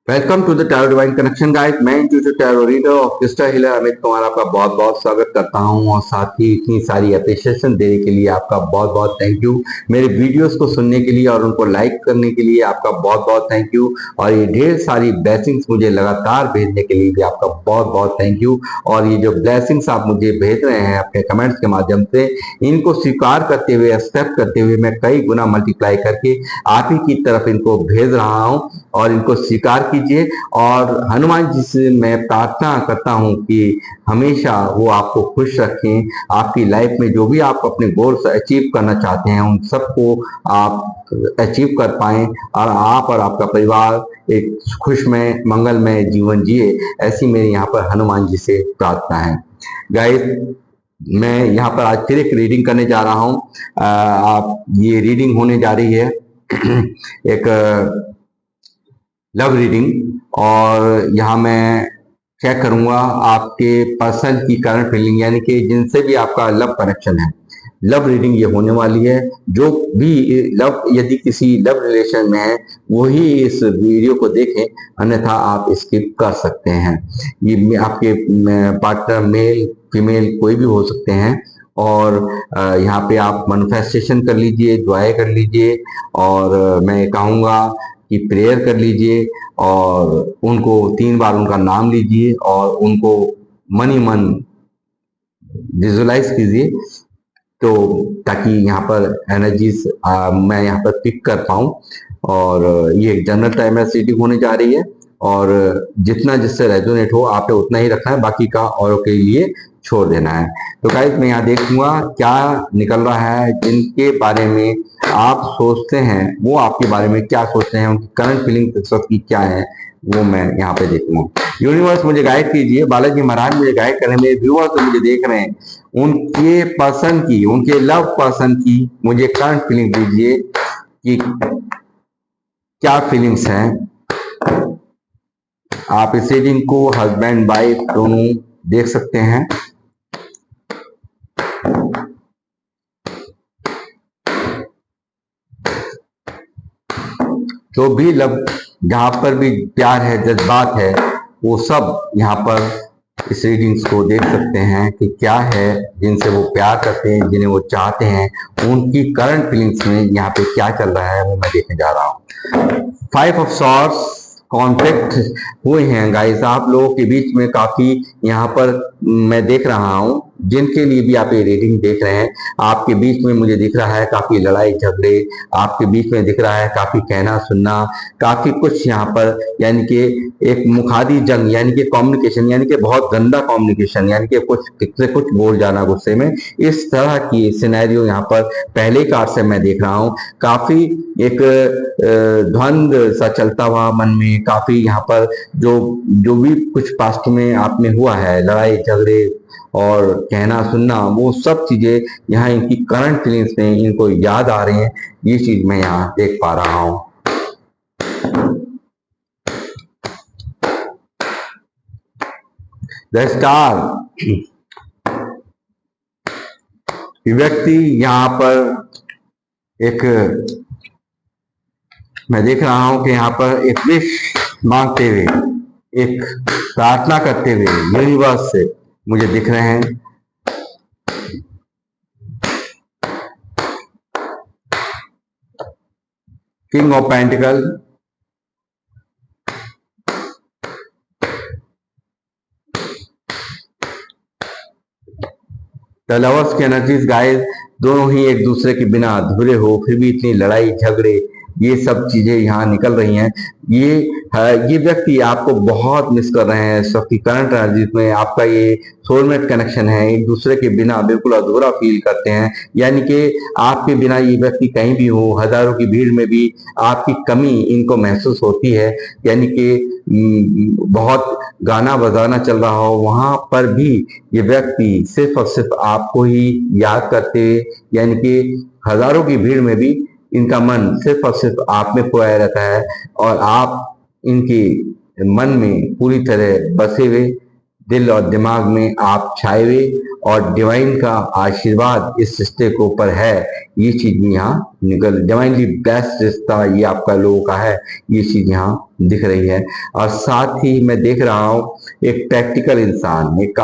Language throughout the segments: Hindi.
Welcome to the tarot divine connection guide. मैं इंट्यूटिव टैरो रीडर और क्रिस्टल हीलर अमित कुमार आपका बहुत बहुत स्वागत करता हूं और साथ ही इतनी सारी अप्रिशिएशन देने के लिए आपका बहुत बहुत थैंक यू। मेरे वीडियोस को सुनने के लिए और उनको लाइक करने के लिए आपका बहुत बहुत थैंक यू। और ये ढेर सारी ब्लेसिंग्स मुझे लगातार भेजने के लिए भी आपका बहुत बहुत थैंक यू। और ये जो ब्लेसिंग्स आप मुझे भेज रहे हैं अपने कमेंट्स के माध्यम से, इनको स्वीकार करते हुए, एक्सेप्ट करते हुए मैं कई गुना मल्टीप्लाई करके आप ही की तरफ इनको भेज रहा हूं और इनको स्वीकार कीजिए। और हनुमान जी से मैं प्रार्थना करता हूं कि हमेशा वो आपको खुश रखें, आपकी लाइफ में जो भी आप अपने गोल्स अचीव करना चाहते हैं उन सबको आप अचीव कर पाएं और आप और आपका परिवार एक खुशमय मंगलमय जीवन जिए, ऐसी मेरी यहाँ पर हनुमान जी से प्रार्थना है। गाइस, मैं यहाँ पर आज फिर एक रीडिंग करने जा रहा हूँ। आप ये रीडिंग होने जा रही है एक लव रीडिंग, और यहाँ मैं चेक करूंगा आपके पर्सन की करंट फीलिंग, यानी कि जिनसे भी आपका लव कनेक्शन है। लव रीडिंग ये होने वाली है। जो भी लव, यदि किसी लव रिलेशन में है वही इस वीडियो को देखें, अन्यथा आप स्किप कर सकते हैं। ये आपके पार्टनर मेल फीमेल कोई भी हो सकते हैं। और यहाँ पे आप मैनिफेस्टेशन कर लीजिए, दुआएं कर लीजिए, और मैं कहूँगा कि प्रेयर कर लीजिए और उनको 3 बार उनका नाम लीजिए और उनको मन ही मन विजुलाइज कीजिए, तो ताकि यहाँ पर एनर्जीज मैं यहाँ पर पिक कर पाऊँ। और ये एक जनरल टाइमर रीडिंग होने जा रही है और जितना जिससे रेजोनेट हो आपने उतना ही रखना है, बाकी का औरों के लिए छोड़ देना है। तो गाइस, मैं यहाँ देखूंगा क्या निकल रहा है। जिनके बारे में आप सोचते हैं वो आपके बारे में क्या सोचते हैं, उनकी करंट फीलिंग इस वक्त की क्या है, वो मैं यहाँ पे देखूंगा। यूनिवर्स मुझे गाइड कीजिए, बालाजी महाराज मुझे गाइड करें, मेरे व्यूअर्स जो मुझे देख रहे हैं उनके पर्सन की, उनके लव पर्सन की मुझे करंट फीलिंग दीजिए कि क्या फीलिंग्स हैं। आप इस रीडिंग को हस्बैंड वाइफ दोनों देख सकते हैं। जो भी लव, जहां पर भी प्यार है, जज्बात है, वो सब यहाँ पर इस रीडिंग्स को देख सकते हैं कि क्या है, जिनसे वो प्यार करते हैं, जिन्हें वो चाहते हैं, उनकी करंट फीलिंग्स में यहाँ पे क्या चल रहा है वो मैं देखने जा रहा हूँ। 5 ऑफ सॉर्ड्स कॉन्फ्लिक्ट हुए हैं गाइस, आप लोगों के बीच में काफी यहाँ पर मैं देख रहा हूँ। जिनके लिए भी आप ये रीडिंग देख रहे हैं, आपके बीच में मुझे दिख रहा है काफी लड़ाई झगड़े, आपके बीच में दिख रहा है काफी कहना सुनना, काफी कुछ यहाँ पर, यानी कि एक मुखादी जंग, यानी कि कम्युनिकेशन, यानी कि बहुत गंदा कम्युनिकेशन, यानी कि कुछ किससे कुछ बोल जाना गुस्से में, इस तरह की सिनेरियो यहाँ पर पहले कार्ड से मैं देख रहा हूँ। काफी एक द्वंद सा चलता हुआ मन में, काफी यहाँ पर जो जो भी कुछ पास्ट में आप में हुआ है, लड़ाई झगड़े और कहना सुनना, वो सब चीजें यहाँ इनकी करंट फीलिंग्स में इनको याद आ रही हैं। ये चीज मैं यहाँ देख पा रहा हूँ। द स्टार, व्यक्ति यहाँ पर एक, मैं देख रहा हूं कि यहाँ पर एक विश मांगते हुए, एक प्रार्थना करते हुए यूनिवर्स से मुझे दिख रहे हैं। King of pentacle, the lovers की एनर्जीज गाइस, दोनों ही एक दूसरे के बिना अधूरे हो, फिर भी इतनी लड़ाई झगड़े, ये सब चीजें यहाँ निकल रही हैं। ये व्यक्ति आपको बहुत मिस कर रहे हैं। सबकी करंट एनर्जी में आपका ये सोलमेट कनेक्शन है, एक दूसरे के बिना बिल्कुल अधूरा फील करते हैं। यानी कि आपके बिना ये व्यक्ति कहीं भी हो, हजारों की भीड़ में भी आपकी कमी इनको महसूस होती है। यानी कि बहुत गाना बजाना चल रहा हो, वहां पर भी ये व्यक्ति सिर्फ और सिर्फ आपको ही याद करते, यानी कि हजारों की भीड़ में भी इनका मन सिर्फ और सिर्फ आप में खोया रहता है और आप इनके मन में पूरी तरह बसे हुए दिल और दिमाग में आप छाए हुए और डिवाइन का आशीर्वाद इस रिश्ते के ऊपर है। ये चीज यहाँ निकल, डिवाइनली बेस्ट रिश्ता ये आपका लोगों का है, ये चीज यहाँ दिख रही है। और साथ ही मैं देख रहा हूँ एक प्रैक्टिकल इंसान, एक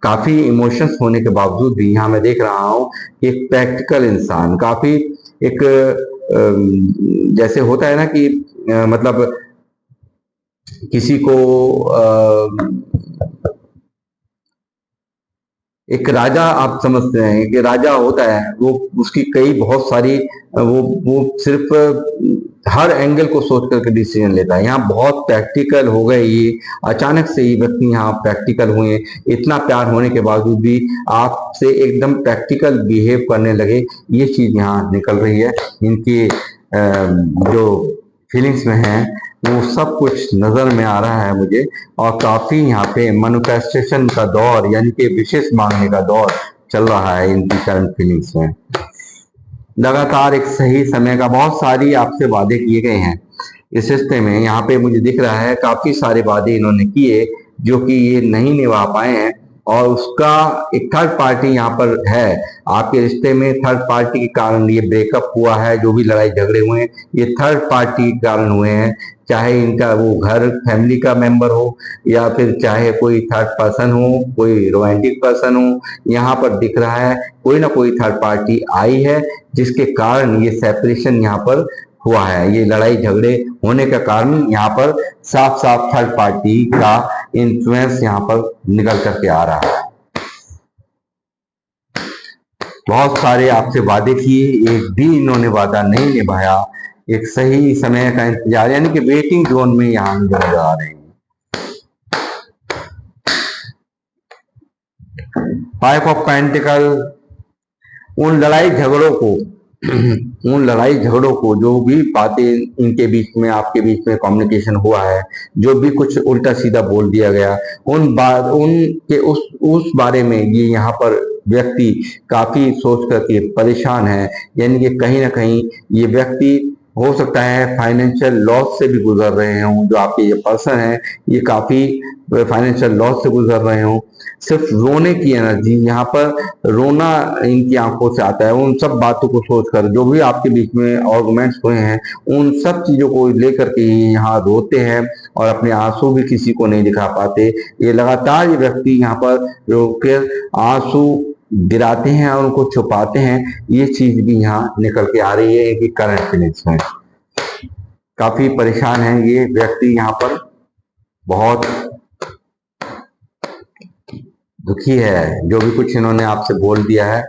काफी इमोशंस होने के बावजूद भी यहाँ मैं देख रहा हूँ एक प्रैक्टिकल इंसान, काफी एक जैसे होता है ना कि मतलब किसी को एक राजा आप समझते हैं कि राजा होता है, वो उसकी कई बहुत सारी वो सिर्फ हर एंगल को सोच करके डिसीजन लेता है। यहाँ बहुत प्रैक्टिकल हो गए ये, अचानक से ये व्यक्ति यहाँ प्रैक्टिकल हुए, इतना प्यार होने के बावजूद भी आपसे एकदम प्रैक्टिकल बिहेव करने लगे, ये चीज यहाँ निकल रही है। इनकी जो फीलिंग्स में है वो सब कुछ नजर में आ रहा है मुझे। और काफी यहाँ पे मैनिफेस्टेशन का दौर यानी कि विशेष मांगने का दौर चल रहा है इनकी करंट फीलिंग्स में। लगातार एक सही समय का बहुत सारी आपसे वादे किए गए हैं इस रिश्ते में। यहाँ पे मुझे दिख रहा है काफी सारे वादे इन्होंने किए जो कि ये नहीं निभा पाए हैं, और उसका एक थर्ड पार्टी यहाँ पर है। आपके रिश्ते में थर्ड पार्टी के कारण ये ब्रेकअप हुआ है, जो भी लड़ाई झगड़े हुए हैं ये थर्ड पार्टी के कारण हुए हैं। चाहे इनका वो घर फैमिली का मेंबर हो या फिर चाहे कोई थर्ड पर्सन हो, कोई रोमांटिक पर्सन हो, यहाँ पर दिख रहा है कोई ना कोई थर्ड पार्टी आई है जिसके कारण ये सेपरेशन यहाँ पर हुआ है। ये लड़ाई झगड़े होने का कारण यहाँ पर साफ साफ थर्ड पार्टी का इन्फ्लुएंस यहाँ पर निकल करके आ रहा है। बहुत सारे आपसे वादे किए, एक भी इन्होंने वादा नहीं निभाया। एक सही समय का इंतजार यानी कि वेटिंग जोन में यहाँ नजर आ रहे हैं। फाइव ऑफ पेंटिकल, उन लड़ाई झगड़ों को उन लड़ाई झगड़ों को जो भी बातें इनके बीच में आपके बीच में कम्युनिकेशन हुआ है, जो भी कुछ उल्टा सीधा बोल दिया गया, उनके उस बारे में ये यहाँ पर व्यक्ति काफी सोच करके परेशान है। यानी कि कहीं ना कहीं ये व्यक्ति हो सकता है फाइनेंशियल लॉस से भी गुजर रहे हों। जो आपके ये पर्सन है ये काफी फाइनेंशियल लॉस से गुजर रहे हों। सिर्फ रोने की एनर्जी यहाँ पर, रोना इनकी आंखों से आता है। उन सब बातों को सोचकर जो भी आपके बीच में आर्गुमेंट्स हुए हैं उन सब चीजों को लेकर के यहाँ रोते हैं और अपने आंसू भी किसी को नहीं दिखा पाते। ये लगातार ये व्यक्ति यहाँ पर रोकर आंसू गिराते हैं और उनको छुपाते हैं। ये चीज भी यहाँ निकल के आ रही है कि करंट फीलिंग्स में काफी परेशान है ये व्यक्ति, यहाँ पर बहुत दुखी है। जो भी कुछ इन्होंने आपसे बोल दिया है,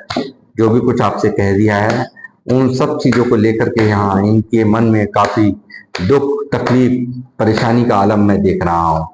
जो भी कुछ आपसे कह दिया है, उन सब चीजों को लेकर के यहाँ इनके मन में काफी दुख, तकलीफ, परेशानी का आलम मैं देख रहा हूँ।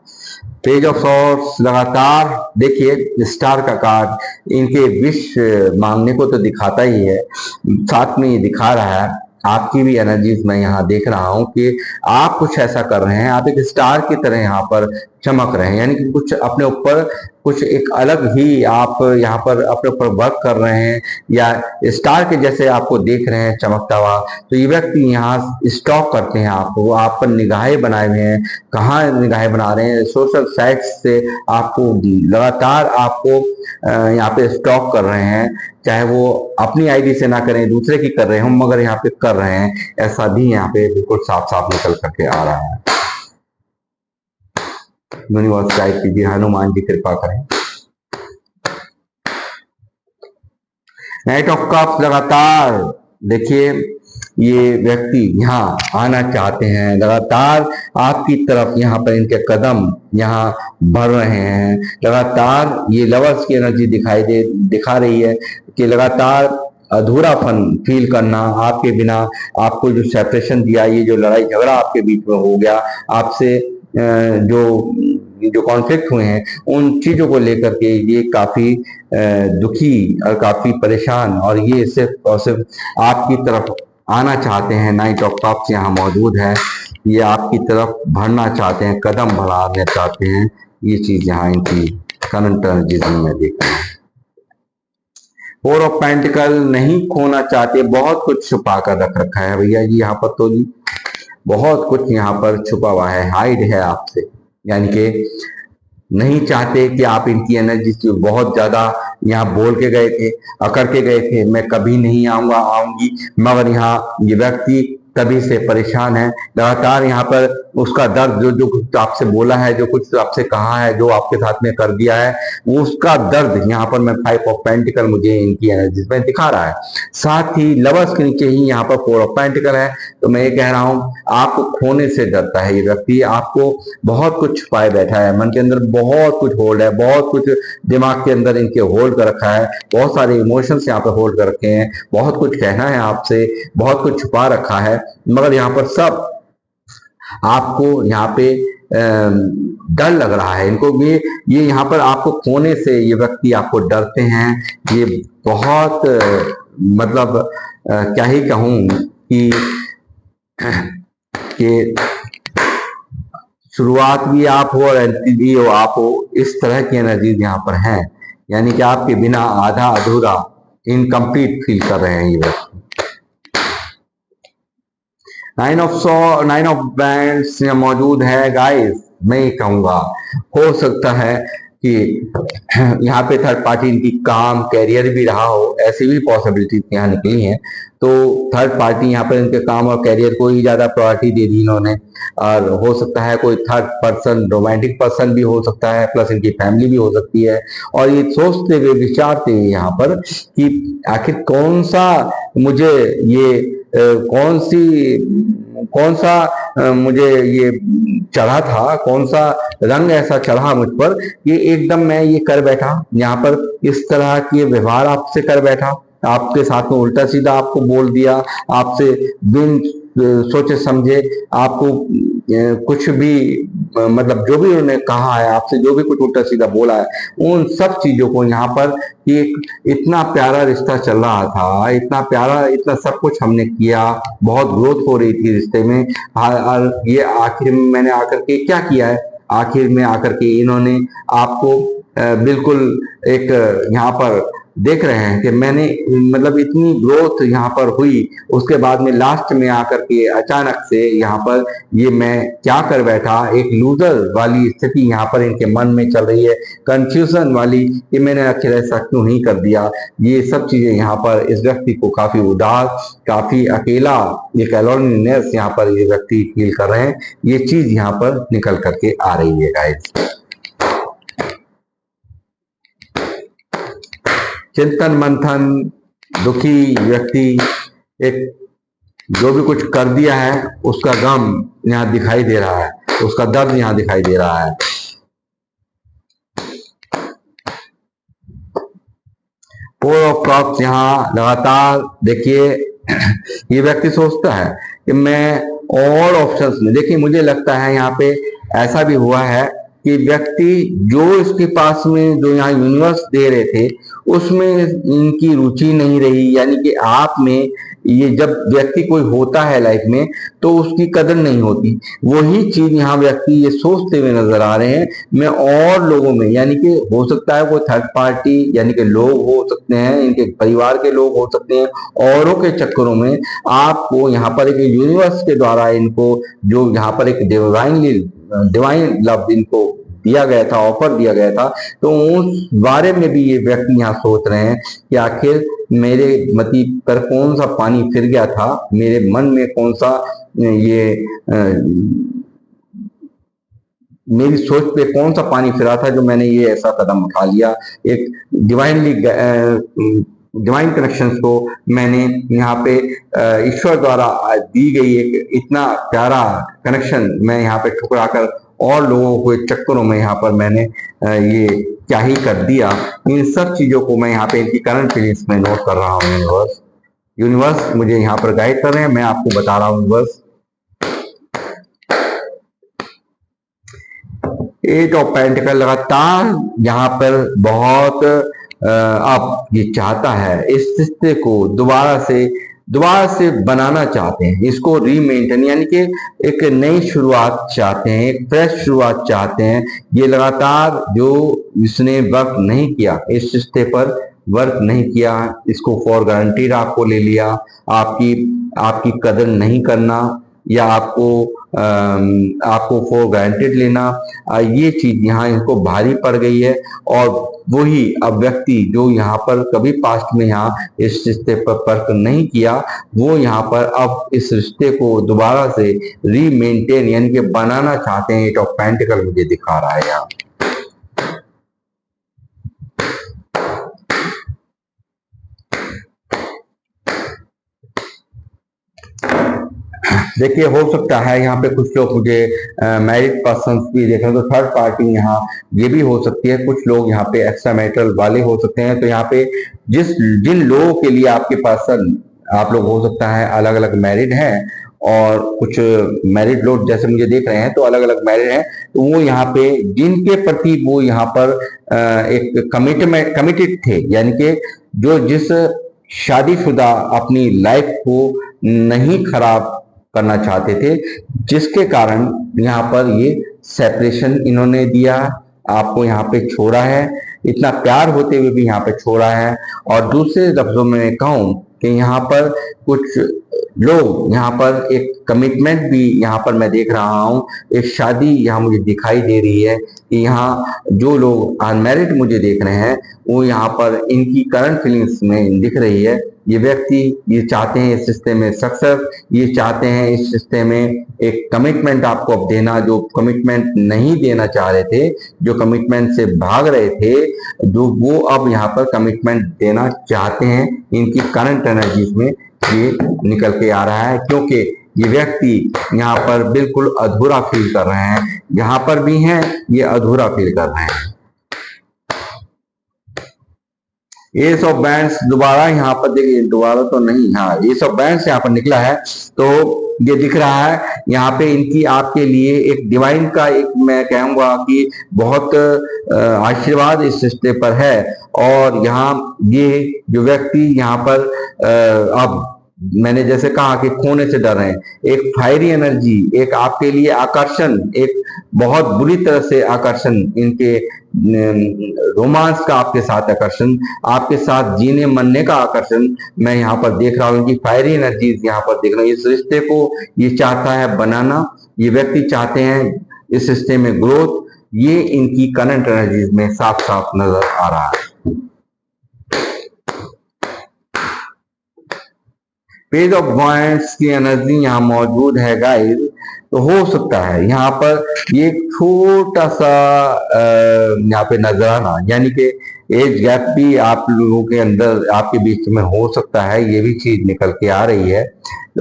पेज ऑफ सॉर्ड्स, लगातार देखिए स्टार का कार्ड इनके विश मांगने को तो दिखाता ही है, साथ में ये दिखा रहा है आपकी भी एनर्जीज मैं यहाँ देख रहा हूँ कि आप कुछ ऐसा कर रहे हैं, आप एक स्टार की तरह यहाँ पर चमक रहे हैं। यानी कि कुछ अपने ऊपर कुछ एक अलग ही आप यहाँ पर अपने ऊपर वर्क कर रहे हैं या स्टार के जैसे आपको देख रहे हैं चमकता हुआ। तो ये व्यक्ति यहाँ स्टॉक करते हैं आपको, वो आप पर निगाहें बनाए हुए हैं। कहाँ निगाहें बना रहे हैं? सोशल साइट्स से आपको लगातार आपको यहाँ पे स्टॉक कर रहे हैं, चाहे वो अपनी आईडी से ना करें, दूसरे की कर रहे हो मगर यहाँ पे कर रहे हैं। ऐसा भी यहाँ पे बिल्कुल साफ साफ निकल करके आ रहा है। यूनिवर्स गाइड कीजिए, हनुमान जी कृपा करें। नाइट ऑफ कप्स, लगातार देखिए ये व्यक्ति यहाँ आना चाहते हैं, लगातार आपकी तरफ यहाँ पर इनके कदम यहाँ बढ़ रहे हैं। लगातार ये लवर्स की एनर्जी दिखा रही है कि लगातार अधूरापन फील करना, आपके बिना आपको जो सेपरेशन दिया, ये जो लड़ाई झगड़ा आपके बीच में हो गया, आपसे जो कॉन्फ्लिक्ट हुए हैं, उन चीजों को लेकर के ये काफी दुखी और काफी परेशान, और ये सिर्फ और सिर्फ आपकी तरफ आना चाहते हैं। नाइट ऑफ कप्स यहाँ मौजूद है, ये आपकी तरफ बढ़ना चाहते हैं, कदम बढ़ाना चाहते हैं। ये चीज यहाँ इनकी करंट एनर्जीज में देख रहे हैं। फोर ऑफ पेंटिकल, नहीं खोना चाहते, बहुत कुछ छुपा कर रख रखा है भैया जी यहाँ पर, तो बहुत कुछ यहाँ पर छुपा हुआ है, हाइड है आपसे। यानी कि नहीं चाहते कि आप इनकी एनर्जी से बहुत ज्यादा यहाँ बोल के गए थे, अकड़ के गए थे, मैं कभी नहीं आऊंगा आऊंगी, मगर यहाँ ये व्यक्ति तभी से परेशान है। लगातार यहाँ पर उसका दर्द, जो जो कुछ आपसे बोला है, जो कुछ आपसे कहा है, जो आपके साथ में कर दिया है, वो उसका दर्द यहाँ पर मैं 5 ऑफ पेंटिकल मुझे इनकी एनर्जी में दिखा रहा है। साथ ही लवर्स के नीचे ही यहाँ पर 4 ऑफ पेंटिकल है। तो मैं ये कह रहा हूँ, आपको खोने से डरता है ये व्यक्ति, आपको बहुत कुछ छुपाए बैठा है, मन के अंदर बहुत कुछ होल्ड है, बहुत कुछ दिमाग के अंदर इनके होल्ड कर रखा है, बहुत सारे इमोशंस यहाँ पर होल्ड कर रखे हैं, बहुत कुछ कहना है आपसे, बहुत कुछ छुपा रखा है, मगर यहाँ पर सब आपको यहाँ पे डर लग रहा है इनको। ये यहाँ पर आपको खोने से ये व्यक्ति आपको डरते हैं। ये बहुत मतलब क्या ही कहूं कि शुरुआत भी आप हो और अंत भी हो आप हो, इस तरह की एनर्जीज यहाँ पर हैं। यानी कि आपके बिना आधा अधूरा इनकम्प्लीट फील कर रहे हैं ये व्यक्ति। 9 ऑफ बैंड्स मौजूद है गाइस। मैं ये कहूंगा, हो सकता है कि यहाँ पे थर्ड पार्टी इनकी काम कैरियर भी रहा हो, ऐसी भी पॉसिबिलिटीज यहाँ निकली हैं। तो थर्ड पार्टी यहाँ पर इनके काम और कैरियर को ही ज्यादा प्रायोरिटी दे दी इन्होंने, और हो सकता है कोई थर्ड पर्सन, रोमांटिक पर्सन भी हो सकता है, प्लस इनकी फैमिली भी हो सकती है। और ये सोचते हुए विचारते हुए यहाँ पर कि आखिर कौन सा मुझे ये कौन सा मुझे ये चढ़ा था, कौन सा रंग ऐसा चढ़ा मुझ पर, ये एकदम मैं ये कर बैठा, यहाँ पर इस तरह के व्यवहार आपसे कर बैठा, आपके साथ में उल्टा सीधा आपको बोल दिया, आपसे बिन सोचे समझे आपको कुछ भी मतलब जो भी उन्होंने कहा है, आपसे जो भी कुछ उल्टा सीधा बोला है, उन सब चीजों को यहाँ पर एक इतना प्यारा रिश्ता चल रहा था, इतना प्यारा, इतना सब कुछ हमने किया, बहुत ग्रोथ हो रही थी रिश्ते में, और ये आखिर में मैंने आकर के क्या किया है, आखिर में आकर के इन्होंने आपको बिल्कुल एक यहाँ पर देख रहे हैं कि मैंने मतलब इतनी ग्रोथ यहाँ पर हुई, उसके बाद में लास्ट में आकर के अचानक से यहाँ पर ये मैं क्या कर बैठा, एक लूजर वाली स्थिति यहाँ पर इनके मन में चल रही है, कंफ्यूजन वाली कि मैंने आखिर ऐसा क्यों नहीं कर दिया। ये सब चीजें यहाँ पर इस व्यक्ति को काफी उदास, काफी अकेला, एक एलोननेस यहाँ पर ये व्यक्ति फील कर रहे हैं। ये चीज यहाँ पर निकल करके आ रही है गाइस। चिंतन मंथन, दुखी व्यक्ति, एक जो भी कुछ कर दिया है उसका गम यहाँ दिखाई दे रहा है, उसका दर्द यहाँ दिखाई दे रहा है। फोर ऑफ कप्स यहाँ लगातार देखिए, ये व्यक्ति सोचता है कि मैं और ऑप्शंस में, देखिए मुझे लगता है यहाँ पे ऐसा भी हुआ है कि व्यक्ति जो इसके पास में जो यहाँ यूनिवर्स दे रहे थे उसमें इनकी रुचि नहीं रही। यानी कि आप में ये जब व्यक्ति कोई होता है लाइफ में तो उसकी कदर नहीं होती, वही चीज यहाँ व्यक्ति ये सोचते हुए नजर आ रहे हैं। मैं और लोगों में, यानी कि हो सकता है कोई थर्ड पार्टी, यानी कि लोग हो सकते हैं, इनके परिवार के लोग हो सकते हैं, औरों के चक्करों में आपको यहाँ पर एक यूनिवर्स के द्वारा इनको जो यहाँ पर एक डिवाइन लव इनको दिया गया था, ऑफर दिया गया था, तो उस बारे में भी ये व्यक्ति यहाँ सोच रहे हैं कि आखिर मेरे मती पर कौन सा पानी फिर गया था, मेरे मन में कौन सा ये मेरी सोच पे कौन सा पानी फिरा था जो मैंने ये ऐसा कदम उठा लिया। एक डिवाइन कनेक्शंस को मैंने यहाँ पे ईश्वर द्वारा दी गई एक इतना प्यारा कनेक्शन मैं यहाँ पे ठुकरा कर और लोगों को चक्करों में यहाँ पर मैंने ये क्या ही कर दिया। इन सब चीजों को मैं यहाँ पे इनकी करंट फीलिंग्स में नोट कर रहा हूँ। यूनिवर्स मुझे यहाँ पर गाइड कर रहे हैं, मैं आपको बता रहा हूँ। यूनिवर्स 8 ऑफ पेंटिकल लगातार यहाँ पर बहुत आप ये चाहता है इस रिश्ते को दोबारा से बनाना चाहते हैं, इसको रीमेंटेन, यानी कि एक नई शुरुआत चाहते हैं, एक फ्रेश शुरुआत चाहते हैं। ये लगातार जो इसने वर्क नहीं किया, इस रिश्ते पर वर्क नहीं किया, इसको फॉर गारंटीड आपको ले लिया, आपकी कदर नहीं करना, या आपको फॉर ग्रांटेड लेना, ये चीज यहाँ इनको भारी पड़ गई है। और वही अब व्यक्ति जो यहाँ पर कभी पास्ट में यहाँ इस रिश्ते पर पर्क नहीं किया, वो यहाँ पर अब इस रिश्ते को दोबारा से रीमेंटेन यानी कि बनाना चाहते हैं। एट ऑफ पेंटिकल मुझे दिखा रहा है यहाँ। देखिए, हो सकता है यहाँ पे कुछ लोग मुझे मैरिड पर्सन भी देख रहे हैं, तो थर्ड पार्टी यहाँ ये भी हो सकती है। कुछ लोग यहाँ पे एक्स्ट्रा मैरिटल वाले हो सकते हैं। तो यहाँ पे जिन लोगों के लिए आपके पर्सन, आप लोग हो सकता है अलग अलग मैरिड हैं, और कुछ मैरिड लोग जैसे मुझे देख रहे हैं तो अलग अलग मैरिड हैं, तो वो यहाँ पे जिनके प्रति वो यहाँ पर एक कमिटेड थे, यानी कि जो जिस शादीशुदा अपनी लाइफ को नहीं खराब करना चाहते थे, जिसके कारण यहाँ पर ये सेपरेशन इन्होंने दिया, आपको यहाँ पे छोड़ा है, इतना प्यार होते हुए भी यहाँ पे छोड़ा है। और दूसरे लफ्जों में कहूं कि यहाँ पर कुछ लोग यहाँ पर एक कमिटमेंट भी यहाँ पर मैं देख रहा हूँ, एक शादी यहाँ मुझे दिखाई दे रही है कि यहाँ जो लोग अनमैरिड मुझे देख रहे हैं, वो यहाँ पर इनकी करंट फीलिंग्स में दिख रही है। ये व्यक्ति ये चाहते हैं इस रिश्ते में सक्सेस, ये चाहते हैं इस रिश्ते में एक कमिटमेंट आपको अब देना, जो कमिटमेंट नहीं देना चाह रहे थे, जो कमिटमेंट से भाग रहे थे, जो वो अब यहाँ पर कमिटमेंट देना चाहते हैं। इनकी करंट एनर्जीज में ये निकल के आ रहा है, क्योंकि ये व्यक्ति यहाँ पर बिल्कुल अधूरा फील कर रहे हैं। यहाँ पर भी हैं, ये अधूरा फील कर रहे हैं। एस ऑफ बैंड्स दोबारा यहाँ पर देखिए, दोबारा तो नहीं, हाँ एस ऑफ बैंड्स यहाँ पर निकला है। तो ये दिख रहा है यहाँ पे इनकी आपके लिए एक डिवाइन का एक मैं कहूंगा कि बहुत आशीर्वाद इस रिश्ते पर है। और यहाँ ये जो व्यक्ति यहाँ पर अब मैंने जैसे कहा कि खोने से डर रहे हैं, एक फायरी एनर्जी, एक आपके लिए आकर्षण, एक बहुत बुरी तरह से आकर्षण, इनके रोमांस का आपके साथ आकर्षण, आपके साथ जीने मरने का आकर्षण मैं यहाँ पर देख रहा हूँ। इनकी फायरी एनर्जीज यहाँ पर देख रहा हूँ। इस रिश्ते को ये चाहता है बनाना, ये व्यक्ति चाहते हैं इस रिश्ते में ग्रोथ, ये इनकी करंट एनर्जीज में साफ साफ नजर आ रहा है। पेज ऑफ वॉन्ड्स की एनर्जी यहाँ मौजूद है गाइस। तो हो सकता है यहाँ पर ये छोटा सा यहाँ पे नजराना, यानी कि एज गैप भी आप लोगों के अंदर आपके बीच में हो सकता है, ये भी चीज निकल के आ रही है।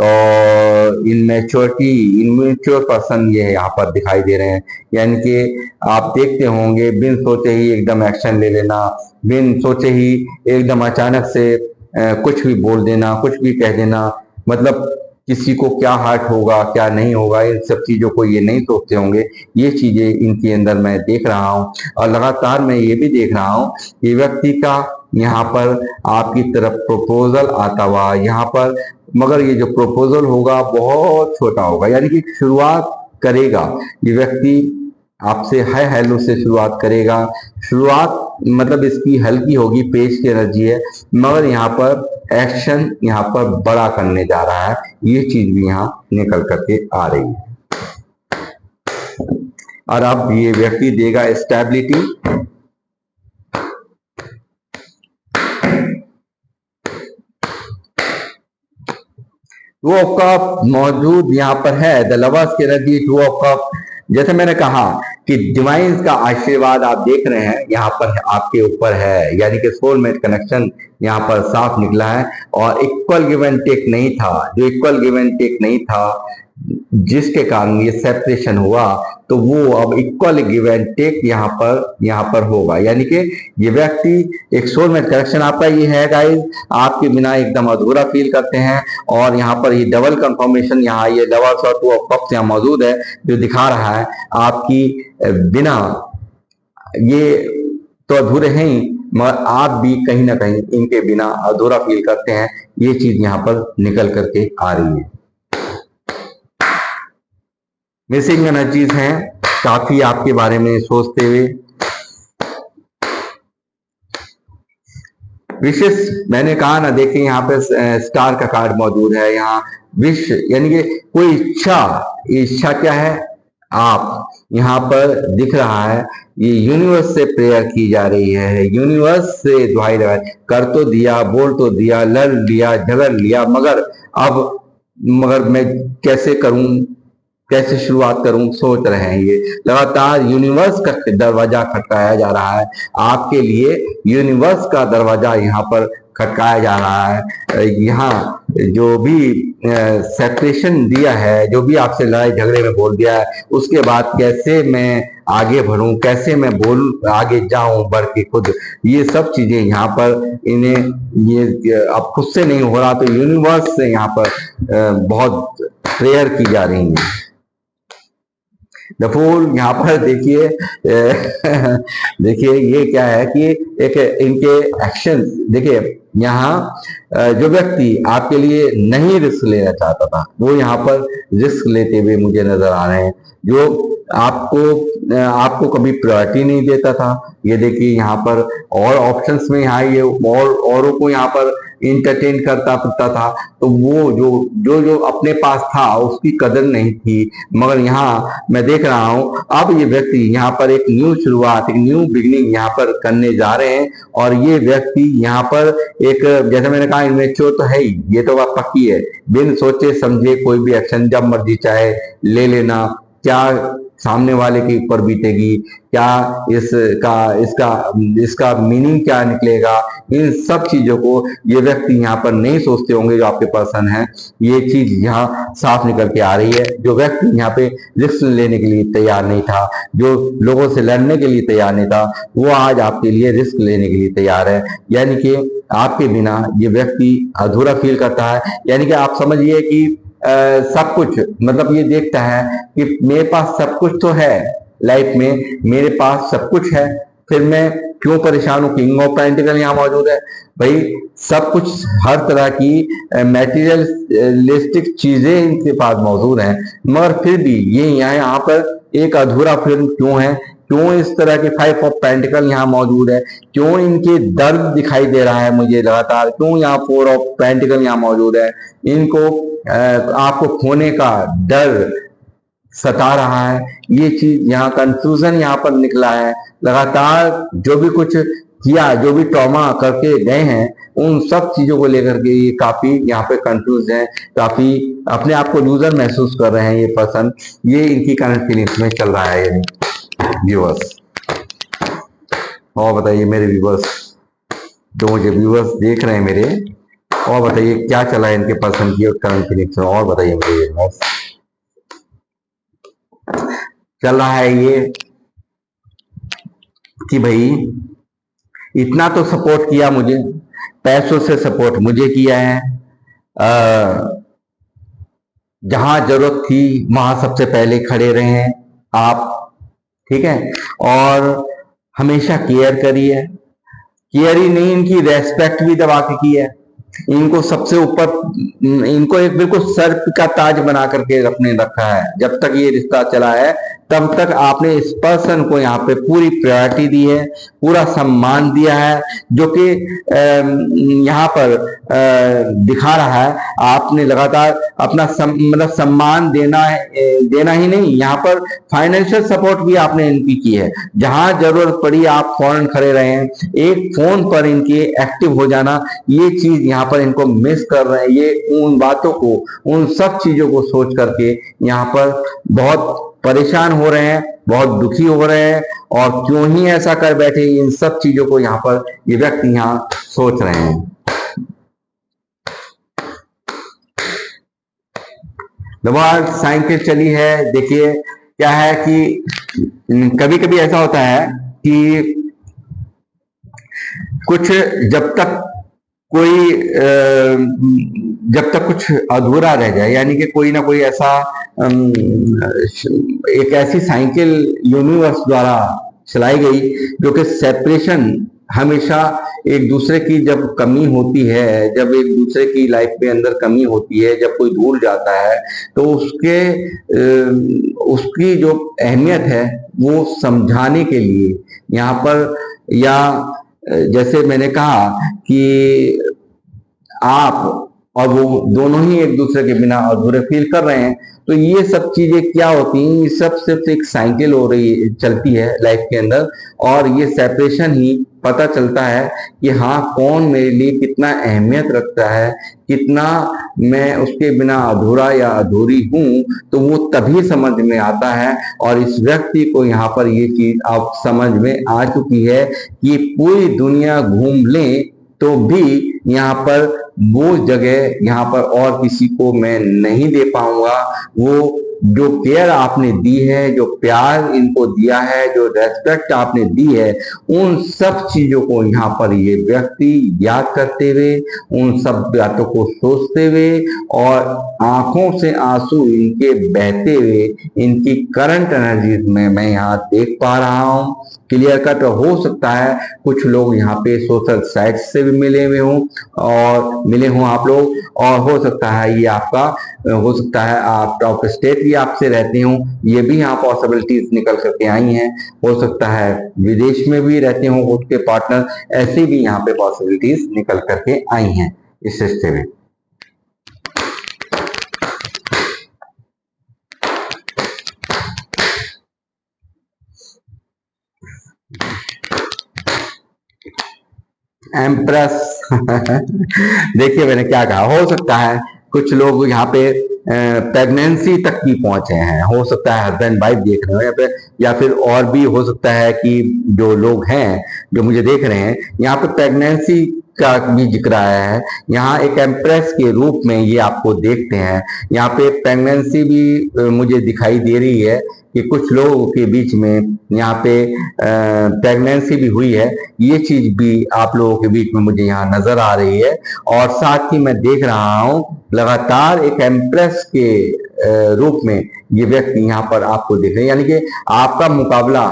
और इनमेच्योर पर्सन ये यहाँ पर दिखाई दे रहे हैं, यानी कि आप देखते होंगे बिन सोचे ही एकदम एक्शन ले लेना, बिन सोचे ही एकदम अचानक से कुछ भी बोल देना, कुछ भी कह देना, मतलब किसी को क्या हर्ट होगा क्या नहीं होगा, इन सब चीजों को ये नहीं सोचते होंगे। ये चीजें इनके अंदर मैं देख रहा हूँ। और लगातार मैं ये भी देख रहा हूँ कि व्यक्ति का यहाँ पर आपकी तरफ प्रपोजल आता हुआ यहाँ पर, मगर ये जो प्रपोजल होगा बहुत छोटा होगा, यानी कि शुरुआत करेगा ये व्यक्ति आपसे हाय हेलो से शुरुआत करेगा। शुरुआत मतलब इसकी हल्की होगी, पेज की एनर्जी है, मगर यहाँ पर एक्शन यहाँ पर बड़ा करने जा रहा है। ये चीज भी यहाँ निकल करके आ रही है। और अब ये व्यक्ति देगा स्टेबिलिटी, टू ऑफ कप मौजूद यहाँ पर है। द लवर्स की एनर्जी, टू ऑफ कप, जैसे मैंने कहा कि डिवाइन का आशीर्वाद आप देख रहे हैं यहाँ पर आपके ऊपर है, यानी कि सोलमेट कनेक्शन यहाँ पर साफ निकला है। और इक्वल गिव एंड टेक नहीं था, जो इक्वल गिव एंड टेक नहीं था जिसके कारण ये सेपरेशन हुआ, तो वो अब इक्वल गिव एंड टेक यहाँ पर होगा। यानी कि ये व्यक्ति एक सोलमेट कनेक्शन आपका ये है गाइस, आपके बिना एकदम अधूरा फील करते हैं। और यहाँ पर ये डबल कंफर्मेशन यहाँ ये लवर्स और टू ऑफ कप्स यहाँ मौजूद है, जो दिखा रहा है आपकी बिना ये तो अधूरे हैं ही, मगर आप भी कहीं ना कहीं इनके बिना अधूरा फील करते हैं। ये चीज यहाँ पर निकल करके आ रही है। मिसिंग एनर्जीज हैं काफी आपके बारे में सोचते हुए। विशेष मैंने कहा ना, देखिए यहाँ पे स्टार का कार्ड मौजूद है, यहाँ विश यानी कि कोई इच्छा क्या है, आप यहाँ पर दिख रहा है ये यूनिवर्स से प्रेयर की जा रही है, यूनिवर्स से दुहाई लगा, कर तो दिया, बोल तो दिया, लड़ लिया, झगड़ लिया, मगर मैं कैसे करूं, कैसे शुरुआत करूं, सोच रहे हैं। ये लगातार यूनिवर्स का दरवाजा खटकाया जा रहा है आपके लिए, यूनिवर्स का दरवाजा यहाँ पर खटकाया जा रहा है। यहाँ जो भी सेपरेशन दिया है, जो भी आपसे लड़ाई झगड़े में बोल दिया है, उसके बाद कैसे मैं आगे बढ़ूं, कैसे मैं आगे जाऊं बढ़ के खुद, ये सब चीजें यहाँ पर इन्हें ये अब खुद से नहीं हो रहा, तो यूनिवर्स से यहाँ पर बहुत प्रेयर की जा रही है। फूल यहाँ पर देखिए देखिए ये क्या है कि एक इनके एक्शन देखिए, यहाँ जो व्यक्ति आपके लिए नहीं रिस्क लेना चाहता था वो यहाँ पर रिस्क लेते हुए मुझे नजर आ रहे हैं। जो आपको कभी प्रायोरिटी नहीं देता था, ये देखिए यहाँ पर और ऑप्शंस में यहाँ ये और औरों को यहाँ पर इंटरटेन करता फिरता था, तो वो जो अपने पास था उसकी कदर नहीं थी। मगर यहाँ मैं देख रहा हूँ अब ये व्यक्ति यहाँ पर एक न्यू शुरुआत, एक न्यू बिगनिंग यहाँ पर करने जा रहे हैं। और ये व्यक्ति यहाँ पर एक, जैसे मैंने कहा, इमेच्योर तो है ही, ये तो बात पक्की है, बिन सोचे समझे कोई भी एक्शन जब मर्जी चाहे ले लेना, क्या सामने वाले के ऊपर बीतेगी, क्या इसका मीनिंग क्या निकलेगा, इन सब चीजों को ये व्यक्ति यहाँ पर नहीं सोचते होंगे जो आपके पर्सन है। ये चीज यहाँ साफ निकल के आ रही है। जो व्यक्ति यहाँ पे रिस्क लेने के लिए तैयार नहीं था, जो लोगों से लड़ने के लिए तैयार नहीं था, वो आज आपके लिए रिस्क लेने के लिए तैयार है। यानी कि आपके बिना ये व्यक्ति अधूरा फील करता है। यानी कि आप समझिए कि सब कुछ, मतलब ये देखता है कि मेरे पास सब कुछ तो है लाइफ में, मेरे पास सब कुछ है, फिर मैं क्यों परेशान हूँ। किंग ऑफ पेंटिकल यहाँ मौजूद है भाई, सब कुछ, हर तरह की मैटेरियलिस्टिक चीजें इनके पास मौजूद हैं, मगर फिर भी ये यहाँ पर एक अधूरा फिल्म क्यों है, क्यों इस तरह के 5 ऑफ पेंटिकल यहाँ मौजूद है, क्यों इनके दर्द दिखाई दे रहा है मुझे लगातार, क्यों यहाँ 4 ऑफ पेंटिकल यहाँ मौजूद है, इनको आपको खोने का डर सता रहा है। ये चीज यहाँ कंफ्यूजन यहाँ पर निकला है। लगातार जो भी कुछ किया, जो भी ट्रॉमा करके गए हैं, उन सब चीजों को लेकर के ये काफी यहाँ पे कंफ्यूज है, काफी अपने आप को लूजर महसूस कर रहे हैं ये पर्सन। ये इनकी करंट फीलिंग्स में चल रहा है व्यूअर्स। और बताइए मेरे व्यूअर्स, जो मुझे व्यूअर्स देख रहे हैं मेरे, और बताइए क्या चला है इनके पर्सन की करंट फीलिंग्स में, और बताइए मेरे व्यूअर्स। चल रहा है ये कि भाई इतना तो सपोर्ट किया मुझे, पैसों से सपोर्ट मुझे किया है, जहां जरूरत थी वहां सबसे पहले खड़े रहे हैं आप, ठीक है, और हमेशा केयर करी है, केयर ही नहीं इनकी रेस्पेक्ट भी दबा के की है, इनको सबसे ऊपर, इनको एक बिल्कुल सर का ताज बना करके अपने रखा है। जब तक ये रिश्ता चला है तब तक आपने इस पर्सन को यहाँ पे पूरी प्रायोरिटी दी है, पूरा सम्मान दिया है, जो कि यहाँ पर दिखा रहा है आपने लगातार अपना मतलब सम्मान देना ही नहीं, यहाँ पर फाइनेंशियल सपोर्ट भी आपने इनकी की है। जहां जरूरत पड़ी आप फौरन खड़े रहे हैं, एक फोन पर इनके एक्टिव हो जाना, ये चीज यहाँ पर इनको मिस कर रहे हैं। ये उन बातों को, उन सब चीजों को सोच करके यहाँ पर बहुत परेशान हो रहे हैं, बहुत दुखी हो रहे हैं, और क्यों ही ऐसा कर बैठे, इन सब चीजों को यहाँ पर ये व्यक्ति यहाँ सोच रहे हैं। दोबारा साइकिल चली है। देखिए क्या है कि कभी कभी ऐसा होता है कि कुछ जब तक कुछ अधूरा रह जाए, यानी कि कोई ना कोई ऐसा एक ऐसी साइकिल यूनिवर्स द्वारा चलाई गई जो कि सेपरेशन, हमेशा एक दूसरे की जब कमी होती है, जब एक दूसरे की लाइफ में अंदर कमी होती है, जब कोई दूर जाता है, तो उसकी जो अहमियत है वो समझाने के लिए यहाँ पर, या जैसे मैंने कहा कि आप और वो दोनों ही एक दूसरे के बिना अधूरे फील कर रहे हैं। तो ये सब चीजें क्या होती हैं, ये सब सिर्फ एक साइकिल हो रही चलती है लाइफ के अंदर, और ये सेपरेशन ही पता चलता है कि हाँ कौन मेरे लिए कितना अहमियत रखता है, कितना मैं उसके बिना अधूरा या अधूरी हूं। तो वो तभी समझ में आता है, और इस व्यक्ति को यहाँ पर ये चीज अब समझ में आ चुकी है कि पूरी दुनिया घूम लें तो भी यहाँ पर वो जगह यहाँ पर और किसी को मैं नहीं दे पाऊंगा। वो जो केयर आपने दी है, जो प्यार इनको दिया है, जो रेस्पेक्ट आपने दी है, उन सब चीजों को यहाँ पर ये व्यक्ति याद करते हुए, उन सब बातों को सोचते हुए, और आंखों से आंसू इनके बहते हुए इनकी करंट एनर्जी में मैं यहाँ देख पा रहा हूँ। क्लियर कट हो सकता है कुछ लोग यहाँ पे सोशल साइट्स से भी मिले हुए हों, और मिले हों आप लोग, और हो सकता है ये आपका, हो सकता है आप आउट ऑफ स्टेट भी आपसे रहते हों, ये भी यहाँ पॉसिबिलिटीज निकल करके आई हैं। हो सकता है विदेश में भी रहते हों उसके पार्टनर, ऐसे भी यहाँ पे पॉसिबिलिटीज निकल करके आई हैं इस रिश्ते में। एम्प्रेस देखिए मैंने क्या कहा, हो सकता है कुछ लोग यहाँ पे प्रेगनेंसी तक भी पहुंचे हैं, हो सकता है हस्बैंड वाइफ देख रहे हो यहाँ पे, या फिर और भी हो सकता है कि जो लोग हैं जो मुझे देख रहे हैं यहाँ पे प्रेगनेंसी का भी जिक्र आया है। यहाँ एक एम्प्रेस के रूप में ये आपको देखते हैं, यहाँ पे प्रेगनेंसी भी मुझे दिखाई दे रही है कि कुछ लोगों के बीच में यहाँ पे प्रेगनेंसी भी हुई है, ये चीज भी आप लोगों के बीच में मुझे यहाँ नजर आ रही है। और साथ ही मैं देख रहा हूँ लगातार एक एम्प्रेस के रूप में ये व्यक्ति यहाँ पर आपको देख रहे हैं, यानी कि आपका मुकाबला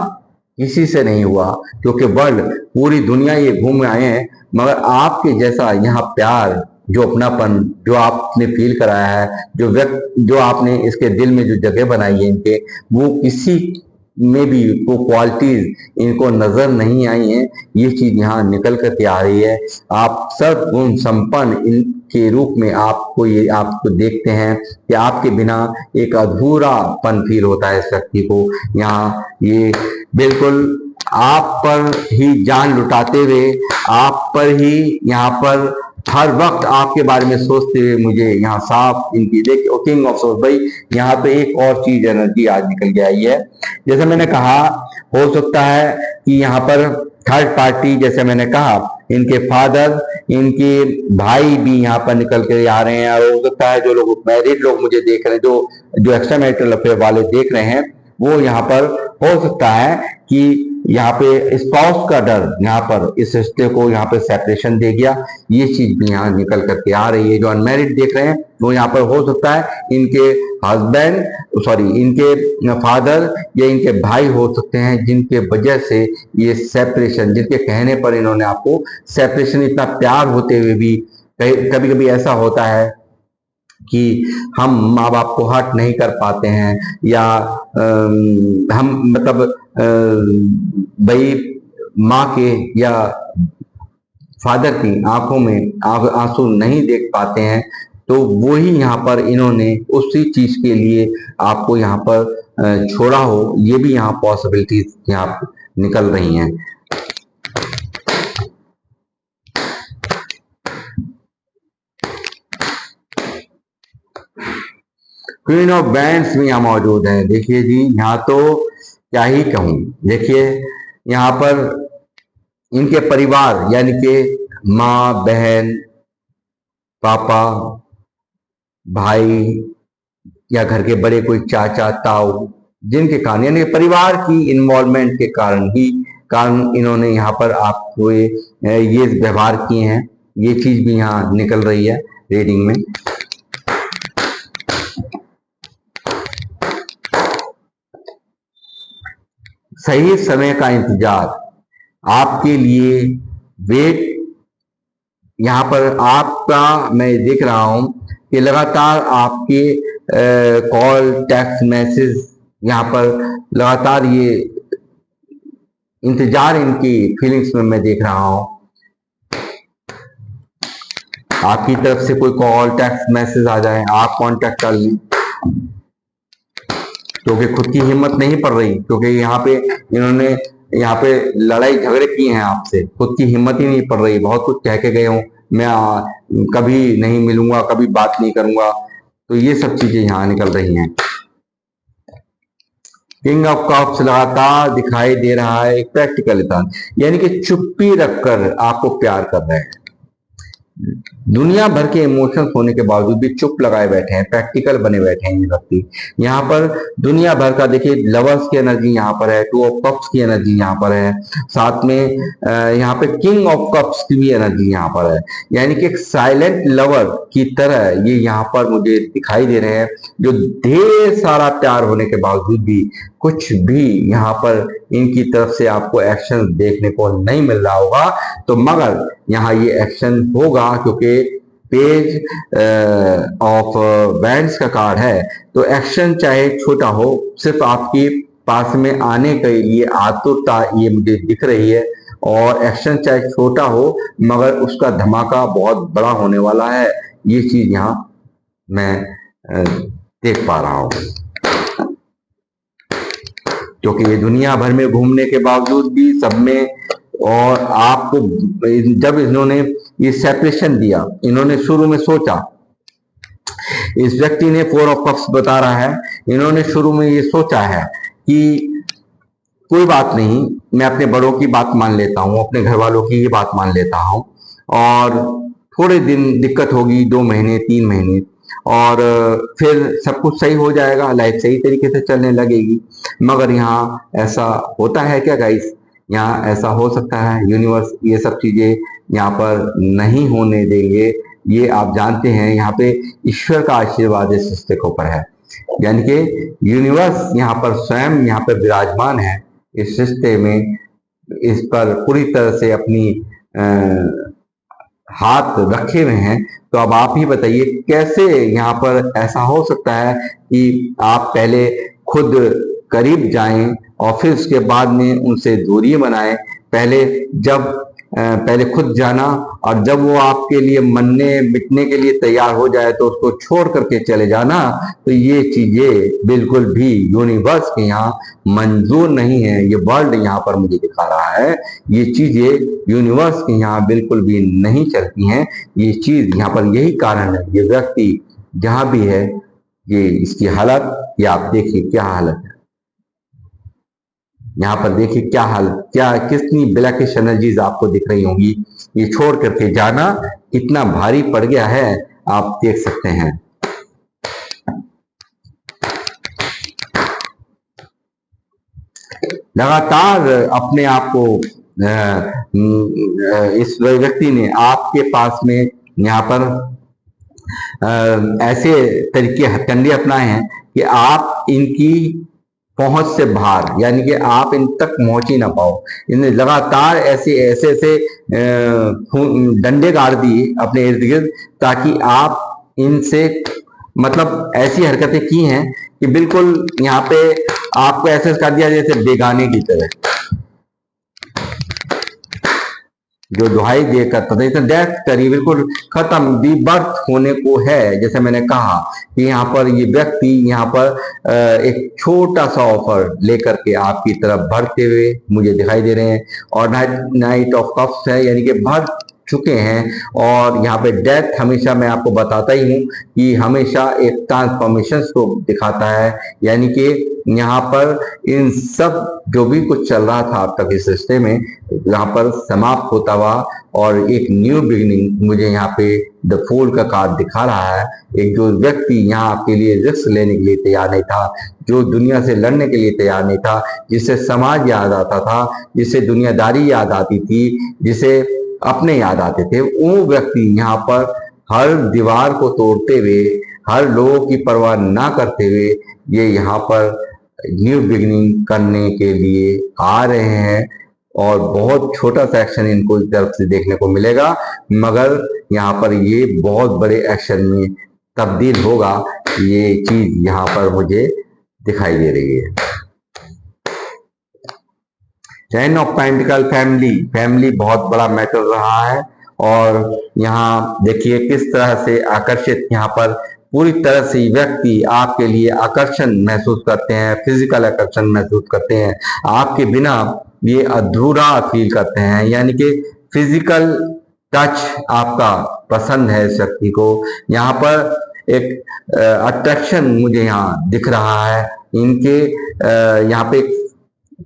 किसी से नहीं हुआ, क्योंकि वर्ल्ड पूरी दुनिया ये घूम आए हैं, मगर आपके जैसा यहाँ प्यार, जो अपनापन जो आपने फील कराया है, जो आपने इसके दिल में जो जगह बनाई है इनके, वो किसी में भी वो क्वालिटीज इनको नजर नहीं आई हैं। ये चीज यहाँ निकल करके आ रही है। आप सब गुण संपन्न इनके रूप में आपको देखते हैं कि आपके बिना एक अधूरापन फील होता है इस व्यक्ति को। यहाँ ये बिल्कुल आप पर ही जान लुटाते हुए, आप पर ही यहाँ पर हर वक्त आपके बारे में सोचते हुए मुझे यहाँ साफ इनकी देखिए, किंग ऑफ सोर्स भाई, यहाँ पे एक और चीज एनर्जी आज निकल के आई है। जैसे मैंने कहा हो सकता है कि यहाँ पर थर्ड पार्टी, जैसे मैंने कहा इनके फादर, इनके भाई भी यहाँ पर निकल के आ रहे हैं, और हो सकता है जो लोग मैरिड लोग मुझे देख रहे हैं, जो एक्स्ट्रा मैरिटल अफेयर वाले देख रहे हैं, वो यहाँ पर हो सकता है कि यहाँ पे स्पाउस का डर यहाँ पर इस रिश्ते को यहाँ पे सेपरेशन दे गया। ये चीज भी यहाँ निकल करके आ रही है। जो अनमैरिड देख रहे हैं वो यहाँ पर हो सकता है इनके इनके फादर या इनके भाई हो सकते हैं, जिनके वजह से ये सेपरेशन, जिनके कहने पर इन्होंने आपको सेपरेशन, इतना प्यार होते हुए भी कभी कभी ऐसा होता है कि हम माँ बाप को हर्ट नहीं कर पाते हैं, या हम मतलब भाई माँ के या फादर की आंखों में आंसू नहीं देख पाते हैं। तो वही यहाँ पर इन्होंने उसी चीज के लिए आपको यहाँ पर छोड़ा हो, ये भी यहाँ पॉसिबिलिटीज यहाँ निकल रही हैं। क्वीन ऑफ बैंड्स भी यहाँ मौजूद है। देखिए जी, यहाँ तो क्या ही कहूं। देखिए यहाँ पर इनके परिवार, यानी कि माँ, बहन, पापा, भाई, या घर के बड़े कोई चाचा, ताऊ, जिनके कारण, यानी परिवार की इन्वॉल्वमेंट के कारण इन्होंने यहाँ पर आपको ये व्यवहार किए हैं। ये चीज भी यहाँ निकल रही है रीडिंग में। सही समय का इंतजार, आपके लिए वेट, यहाँ पर आपका मैं देख रहा हूं कि लगातार आपके कॉल, टेक्स्ट मैसेज, यहाँ पर लगातार ये इंतजार इनकी फीलिंग्स में मैं देख रहा हूं। आपकी तरफ से कोई कॉल टेक्स्ट मैसेज आ जाए, आप कांटेक्ट कर लें, क्योंकि खुद की हिम्मत नहीं पड़ रही, क्योंकि यहाँ पे इन्होंने यहाँ पे लड़ाई झगड़े किए हैं आपसे, खुद की हिम्मत ही नहीं पड़ रही, बहुत कुछ कह के गए हूँ मैं, कभी नहीं मिलूंगा, कभी बात नहीं करूंगा, तो ये सब चीजें यहाँ निकल रही हैं। किंग ऑफ कप्स लगातार दिखाई दे रहा है एक प्रैक्टिकल इंसान, यानी कि चुप्पी रखकर आपको प्यार कर रहे हैं, दुनिया भर के इमोशंस होने के बावजूद भी चुप लगाए बैठे हैं, प्रैक्टिकल बने बैठे हैं ये व्यक्ति। यहाँ पर दुनिया भर का देखिए लवर्स की एनर्जी यहाँ पर है, टू ऑफ कप्स की एनर्जी यहाँ पर है, साथ में यहाँ पे किंग ऑफ कप्स की भी एनर्जी यहाँ पर है, यानी कि एक साइलेंट लवर की तरह ये यहाँ पर मुझे दिखाई दे रहे हैं, जो ढेर सारा प्यार होने के बावजूद भी कुछ भी यहाँ पर इनकी तरफ से आपको एक्शन देखने को नहीं मिल रहा होगा, तो मगर यहाँ ये एक्शन होगा, क्योंकि पेज ऑफ वैंड्स का कार्ड है, तो एक्शन चाहे छोटा हो, सिर्फ आपकी पास में आने के लिए आतुरता ये मुझे दिख रही है, और एक्शन चाहे छोटा हो मगर उसका धमाका बहुत बड़ा होने वाला है, ये चीज यहाँ मैं देख पा रहा हूं, क्योंकि ये दुनिया भर में घूमने के बावजूद भी सब में, और आपको जब इन्होंने ये सेपरेशन दिया, इन्होंने शुरू में सोचा, इस व्यक्ति ने 4 ऑफ कप्स बता रहा है, इन्होंने शुरू में ये सोचा है कि कोई बात नहीं, मैं अपने बड़ों की बात मान लेता हूँ, अपने घर वालों की ये बात मान लेता हूँ, और थोड़े दिन दिक्कत होगी, 2 महीने 3 महीने, और फिर सब कुछ सही हो जाएगा, लाइफ सही तरीके से चलने लगेगी। मगर यहाँ ऐसा होता है क्या गाइस? यहाँ ऐसा हो सकता है? यूनिवर्स ये सब चीजें यहाँ पर नहीं होने देंगे, ये आप जानते हैं। यहाँ पे ईश्वर का आशीर्वाद इस रिश्ते के ऊपर है, यानी कि यूनिवर्स यहाँ पर स्वयं यहाँ पर विराजमान है इस रिश्ते में, इस पर पूरी तरह से अपनी हाथ रखे हुए हैं। तो अब आप ही बताइए कैसे यहाँ पर ऐसा हो सकता है कि आप पहले खुद करीब जाएं और फिर उसके बाद में उनसे दूरी बनाएं। पहले खुद जाना, और जब वो आपके लिए मरने मिटने के लिए तैयार हो जाए तो उसको छोड़ करके चले जाना, तो ये चीजें बिल्कुल भी यूनिवर्स के यहाँ मंजूर नहीं है। ये वर्ल्ड यहाँ पर मुझे दिखा रहा है, ये चीजें यूनिवर्स के यहाँ बिल्कुल भी नहीं चलती हैं। ये चीज यहाँ पर यही कारण है, ये व्यक्ति जहां भी है, ये इसकी हालत, ये आप देखिए क्या हालत है यहाँ पर, देखिए क्या हाल, क्या कितनी ब्लैकिश एनर्जीज आपको दिख रही होंगी। ये छोड़ करके जाना कितना भारी पड़ गया है, आप देख सकते हैं। लगातार अपने आप को इस व्यक्ति ने आपके पास में यहाँ पर ऐसे तरीके हथकंडे अपनाए हैं कि आप इनकी पहुंच से बाहर, यानी कि आप इन तक पहुंच ही ना पाओ। इन्हें लगातार ऐसे डंडे गाड़ दिए अपने इर्द गिर्द, ताकि आप इनसे मतलब ऐसी हरकतें की हैं कि बिल्कुल यहाँ पे आपको ऐसे कर दिया जैसे बेगाने की तरह, जो दुहाई देकर तथा डेथ करी, बिल्कुल खत्म, दी बर्थ होने को है। जैसे मैंने कहा कि यहाँ पर ये व्यक्ति यहाँ पर एक छोटा सा ऑफर लेकर के आपकी तरफ बढ़ते हुए मुझे दिखाई दे रहे हैं, और नाइट ऑफ कप्स है, यानी कि भर चुके हैं। और यहाँ पे डेथ हमेशा मैं आपको बताता ही हूँ कि हमेशा एक ट्रांसफॉर्मेशन को दिखाता है, यानी कि यहाँ पर इन सब जो भी कुछ चल रहा था अब तक इस रिश्ते में, यहाँ पर समाप्त होता हुआ और एक न्यू बिगिनिंग मुझे यहाँ पे द फूल का कार्ड दिखा रहा है। एक जो व्यक्ति यहाँ आपके लिए रिस्क लेने के लिए तैयार नहीं था, जो दुनिया से लड़ने के लिए तैयार नहीं था, जिसे समाज याद आता था, जिसे दुनियादारी याद आती थी, जिसे अपने याद आते थे, वो व्यक्ति यहाँ पर हर दीवार को तोड़ते हुए, हर लोगों की परवाह ना करते हुए ये यहाँ पर न्यू बिगिनिंग करने के लिए आ रहे हैं। और बहुत छोटा सा एक्शन इनको इस तरफ से देखने को मिलेगा, मगर यहाँ पर ये बहुत बड़े एक्शन में तब्दील होगा। ये चीज यहाँ पर मुझे दिखाई दे रही है। टेन ऑफ पेंटिकल, फैमिली बहुत बड़ा मैटर रहा है, और यहाँ देखिए किस तरह से आकर्षित, यहाँ पर पूरी तरह से व्यक्ति आपके लिए आकर्षण महसूस करते हैं, फिजिकल आकर्षण महसूस करते हैं, आपके बिना ये अधूरा फील करते हैं, यानी कि फिजिकल टच आपका पसंद है इस व्यक्ति को। यहाँ पर एक अट्रैक्शन मुझे यहाँ दिख रहा है इनके, यहाँ पे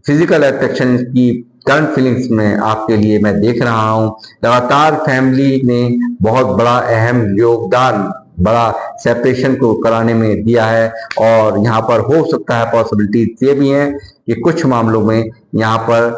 फिजिकल अट्रैक्शन की करंट फीलिंग्स में आपके लिए मैं देख रहा हूँ। लगातार फैमिली ने बहुत बड़ा अहम योगदान, बड़ा सेपरेशन को कराने में दिया है, और यहाँ पर हो सकता है पॉसिबिलिटी ये भी है कि कुछ मामलों में यहाँ पर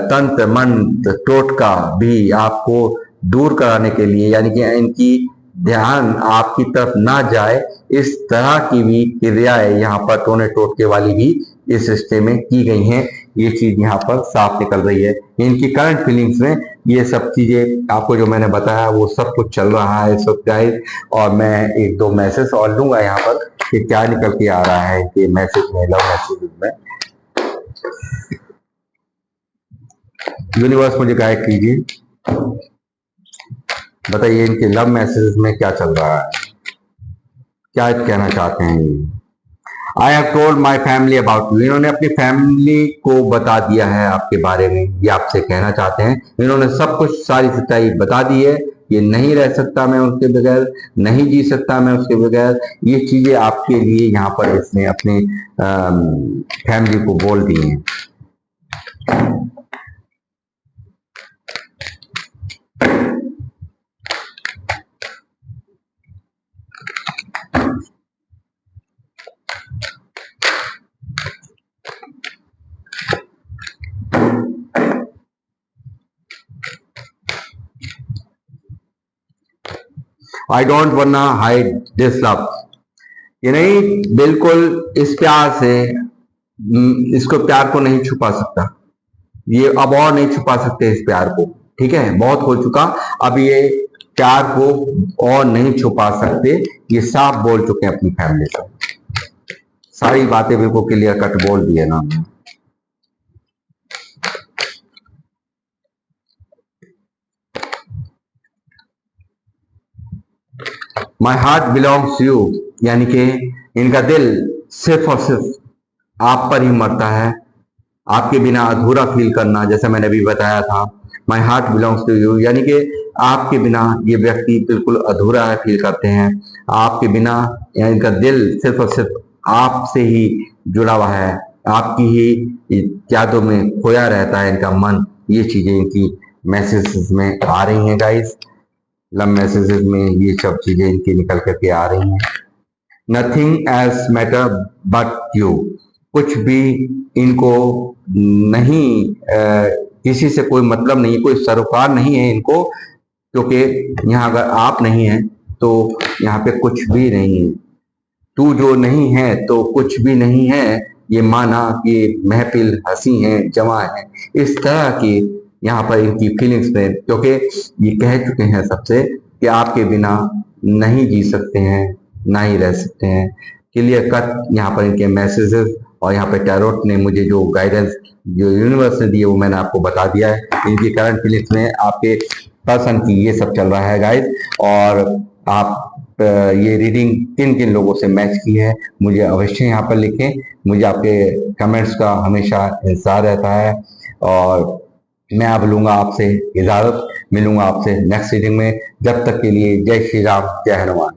तंत्र मंत्र टोटका भी आपको दूर कराने के लिए, यानी कि इनकी ध्यान आपकी तरफ ना जाए, इस तरह की भी क्रियाएं यहाँ पर टोने टोटके वाली भी इस रिश्ते में की गई हैं। ये चीज यहाँ पर साफ निकल रही है। इनकी करंट फीलिंग्स में ये सब चीजें आपको जो मैंने बताया वो सब कुछ चल रहा है इस वक्त गाइस। और मैं एक दो मैसेज और लूंगा यहाँ पर कि क्या निकल के आ रहा है इनके मैसेज में, लव मैसेज में। यूनिवर्स मुझे गाइड कीजिए, बताइए इनके लव मैसेज में क्या चल रहा है, क्या कहना चाहते हैं ये। I have told my family about you, इन्होंने अपनी फैमिली को बता दिया है आपके बारे में, ये आपसे कहना चाहते हैं। इन्होंने सब कुछ सारी सच्चाई बता दी है, ये नहीं रह सकता मैं उसके बगैर, नहीं जी सकता मैं उसके बगैर, ये चीजें आपके लिए यहाँ पर इसने अपने फैमिली को बोल दी हैं। I don't wanna hide this love, ये नहीं बिल्कुल इस प्यार से, इसको प्यार को नहीं छुपा सकता, ये अब और नहीं छुपा सकते इस प्यार को, ठीक है, बहुत हो चुका, अब ये प्यार को और नहीं छुपा सकते, ये साफ बोल चुके हैं अपनी फैमिली से, सारी बातें बिल्कुल क्लियर कट बोल दी है ना। माई हार्ट बिलोंग्स यू, यानी कि इनका दिल सिर्फ और सिर्फ आप पर ही मरता है, आपके बिना अधूरा फील करना, जैसे मैंने अभी बताया था। My heart belongs to you, यानी कि आपके बिना ये व्यक्ति बिल्कुल अधूरा फील करते हैं, आपके बिना इनका दिल सिर्फ और सिर्फ आपसे ही जुड़ा हुआ है, आपकी ही यादों में खोया रहता है इनका मन। ये चीजें इनकी मैसेजेस में आ रही हैं गाइस, लव मैसेजेस में ये सब चीजें इनकी निकल करके आ रही हैं। Nothing else matter but you, कुछ भी इनको नहीं, किसी से कोई मतलब नहीं, कोई सरोकार नहीं है इनको, क्योंकि यहाँ अगर आप नहीं हैं तो यहाँ पे कुछ भी नहीं है, तू जो नहीं है तो कुछ भी नहीं है, ये माना कि महफिल हंसी है जमा है, इस तरह की यहाँ पर इनकी फीलिंग्स में, क्योंकि ये कह चुके हैं सबसे कि आपके बिना नहीं जी सकते हैं, ना ही रह सकते हैं। क्लियर कट यहाँ पर इनके मैसेजेस, और यहाँ पे टैरोट ने मुझे जो गाइडेंस जो यूनिवर्स ने दी है वो मैंने आपको बता दिया है। इनकी करंट फीलिंग्स में आपके पर्सन की ये सब चल रहा है गाइस। और आप ये रीडिंग किन किन लोगों से मैच की है मुझे अवश्य यहाँ पर लिखें, मुझे आपके कमेंट्स का हमेशा इंतजार रहता है। और मैं अब लूंगा आपसे इजाजत, मिलूंगा आपसे नेक्स्ट रीडिंग में, जब तक के लिए जय श्री राम, जय हनुमान।